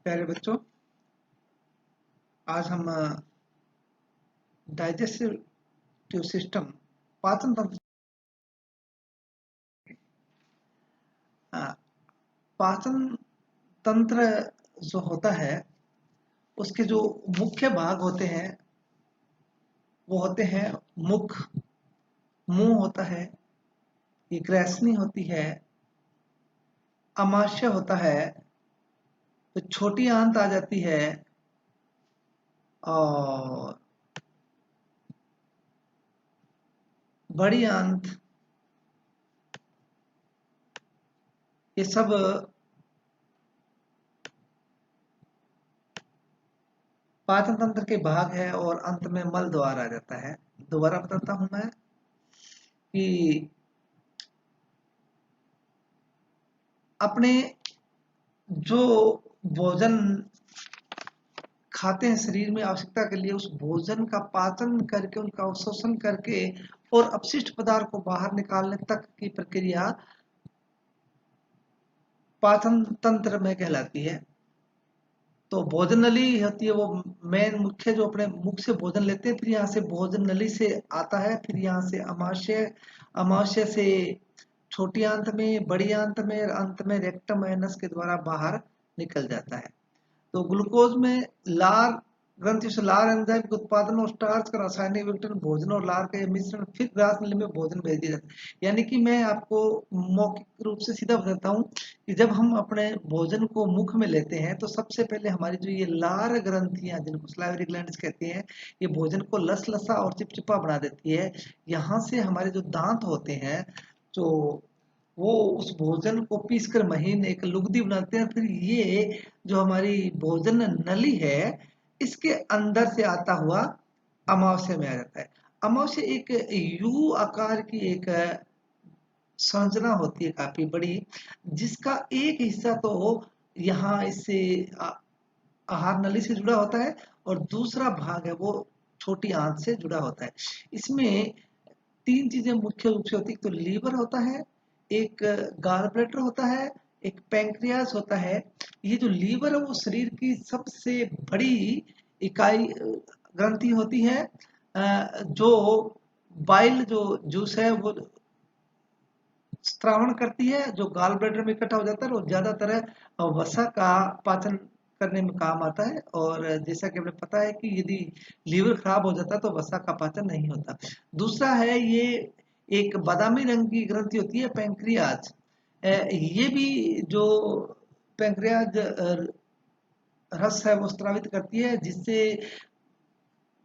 प्यारे बच्चों, आज हम डाइजेस्टिव सिस्टम पाचन तंत्र अ, पाचन तंत्र जो होता है उसके जो मुख्य भाग होते हैं वो होते हैं मुख, मुंह होता है, ये ग्रैसनी होती है, अमाशय होता है, तो छोटी आंत आ जाती है और बड़ी आंत, ये सब पाचन तंत्र के भाग है और अंत में मल द्वार आ जाता है। दोबारा बताता हूं मैं कि अपने जो भोजन खाते हैं शरीर में आवश्यकता के लिए, उस भोजन का पाचन करके उनका अवशोषण करके और अपशिष्ट पदार्थ को बाहर निकालने तक की प्रक्रिया पाचन तंत्र में कहलाती है। तो भोजन नली होती है वो मेन मुख्य, जो अपने मुख से भोजन लेते हैं, फिर यहाँ से भोजन नली से आता है, फिर यहाँ से अमाशय, अमाशय से छोटी आंत में, बड़ी आंत में, अंत में रेक्टम एनस के द्वारा बाहर निकल जाता है। तो ग्लूकोज में लार ग्रंथि से लार एंजाइम के उत्पादन और स्टार्च का रासायनिक विघटन, भोजन और लार का मिश्रण, फिर ग्रास नली में भोजन भेज दिया जाता है। यानी कि मैं आपको मौखिक रूप से सीधा बताता हूँ कि जब हम अपने भोजन को मुख में लेते हैं तो सबसे पहले हमारी जो ये लार ग्रंथियां, जिनको सलाइवरी ग्लैंड्स कहते हैं, ये भोजन को लसलसा और चिपचिपा बना देती है। यहाँ से हमारे जो दांत होते हैं, जो वो उस भोजन को पीसकर महीन एक लुगदी बनाते हैं। फिर ये जो हमारी भोजन नली है, इसके अंदर से आता हुआ अमावस्या में आ जाता है। अमावस्या एक यू आकार की एक संरचना होती है काफी बड़ी, जिसका एक हिस्सा तो यहाँ इससे आहार नली से जुड़ा होता है और दूसरा भाग है वो छोटी आंत से जुड़ा होता है। इसमें तीन चीजें मुख्य रूप से होती है। तो लीवर होता है, एक गाल ब्लैडर होता है, एक पैंक्रियास होता है। ये जो लीवर है वो शरीर की सबसे बड़ी इकाई ग्रंथि होती है, जो बाइल जो जूस है वो स्त्रावण करती है, जो गाल ब्लैडर में इकट्ठा हो जाता है और ज्यादातर वसा का पाचन करने में काम आता है। और जैसा कि हमें पता है कि यदि लीवर खराब हो जाता है तो वसा का पाचन नहीं होता। दूसरा है ये एक बादामी रंग की ग्रंथि होती है पैंक्रियाज। ये भी जो पैंक्रियाज रस है वो स्रावित करती है, जिससे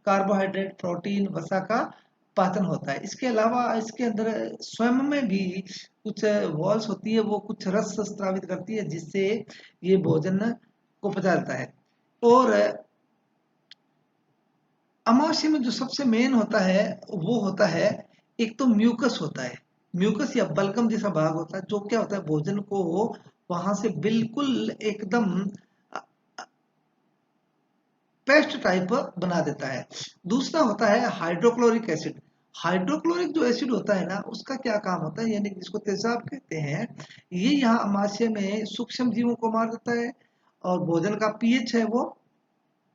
कार्बोहाइड्रेट, प्रोटीन, वसा का पाचन होता है। इसके अलावा इसके अंदर स्वयं में भी कुछ वॉल्स होती है, वो कुछ रस स्रावित करती है, जिससे ये भोजन को पचा जाता है। और अमाशय में जो सबसे मेन होता है वो होता है, एक तो म्यूकस होता है। म्यूकस या बलगम जैसा भाग होता है, जो क्या होता है, भोजन को वहां से बिल्कुल एकदम पेस्ट टाइप बना देता है। दूसरा होता है हाइड्रोक्लोरिक एसिड। हाइड्रोक्लोरिक जो एसिड होता है ना, उसका क्या काम होता है, यानी जिसको तेजाब कहते हैं, ये यहाँ अमाशय में सूक्ष्म जीवों को मार देता है और भोजन का पीएच है वो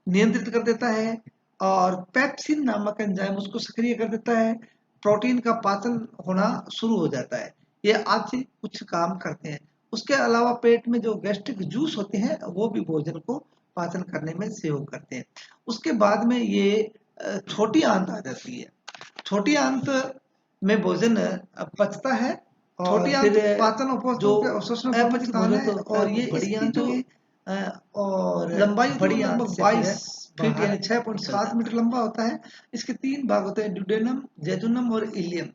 नियंत्रित कर देता है, और पेप्सिन नामक एंजाइम उसको सक्रिय कर देता है। प्रोटीन का पाचन होना शुरू हो जाता है। ये आज से कुछ काम करते हैं। उसके अलावा पेट में जो गैस्ट्रिक जूस होते हैं वो भी भोजन को पाचन करने में सहयोग करते हैं। उसके बाद में ये छोटी आंत आ जाती है। छोटी आंत में भोजन पचता है और छोटी आंत पाचन जो अपचित भोजन है। और ये बड़ी आंत जो और लंबाई बड़ी लगभग 22 फीट यानी 6.7 मीटर लंबा होता है। इसके तीन भाग होते हैं, ड्यूडेनम, जेजुनम और इलियम।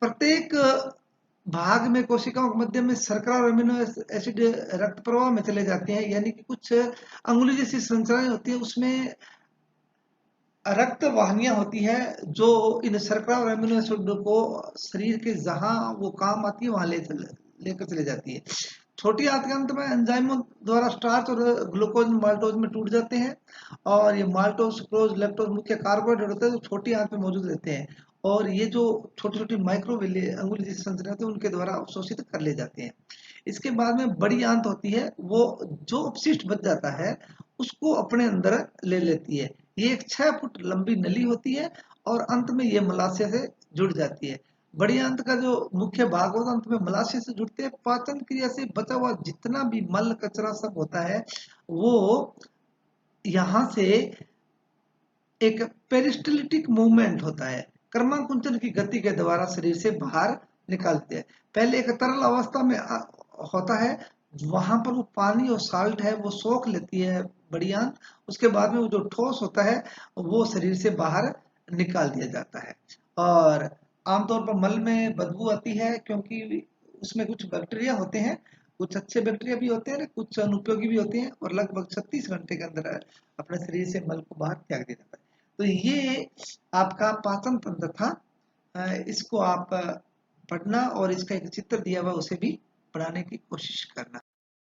प्रत्येक भाग में कोशिकाओं के मध्य में शर्करा और अमीनो एसिड रक्त प्रवाह में चले जाते हैं। यानी कि कुछ अंगुली जैसी संरचनाएं होती है, उसमें रक्त वाहिनियां होती है, जो इन शर्करा और अमीनो एसिड को शरीर के जहां वो काम आती है वहां लेकर चले जाती है। छोटी आंत के अंत में एंजाइमों द्वारा स्टार्च और ग्लूकोज माल्टोज में टूट जाते हैं, और ये माल्टोज, सुक्रोज, लैक्टोज मुख्य कार्बोहाइड्रेट होते हैं जो छोटी आंत में मौजूद रहते हैं, और ये जो छोटी छोटी माइक्रोविले अंगुली जैसी संरचना होती है उनके द्वारा अवशोषित कर ले जाते हैं। इसके बाद में बड़ी आंत होती है, वो जो अपशिष्ट बच जाता है उसको अपने अंदर ले लेती है। ये एक 6 फुट लंबी नली होती है और अंत में ये मलाशय से जुड़ जाती है। बड़ी आंत का जो मुख्य भाग होता है अंत में मलाशय से जुड़ते हैं। पाचन क्रिया से बचा हुआ जितना भी मल कचरा सब होता है वो यहाँ से एक पेरिस्टलिटिक मूवमेंट होता है, क्रमांकुंचन की गति के द्वारा शरीर से बाहर निकालते हैं। पहले एक तरल अवस्था में होता है, वहां पर वो पानी और साल्ट है वो सोख लेती है बड़ी आंत। उसके बाद में वो जो ठोस होता है वो शरीर से बाहर निकाल दिया जाता है। और आमतौर पर मल में बदबू आती है क्योंकि उसमें कुछ बैक्टीरिया होते हैं, कुछ अच्छे बैक्टीरिया भी होते हैं, कुछ अनुपयोगी भी होते हैं, और लगभग 36 घंटे के अंदर अपने शरीर से मल को बाहर त्याग दिया जाता है। तो ये आपका पाचन तंत्र था। इसको आप पढ़ना और इसका एक चित्र दिया हुआ उसे भी बनाने की कोशिश करना।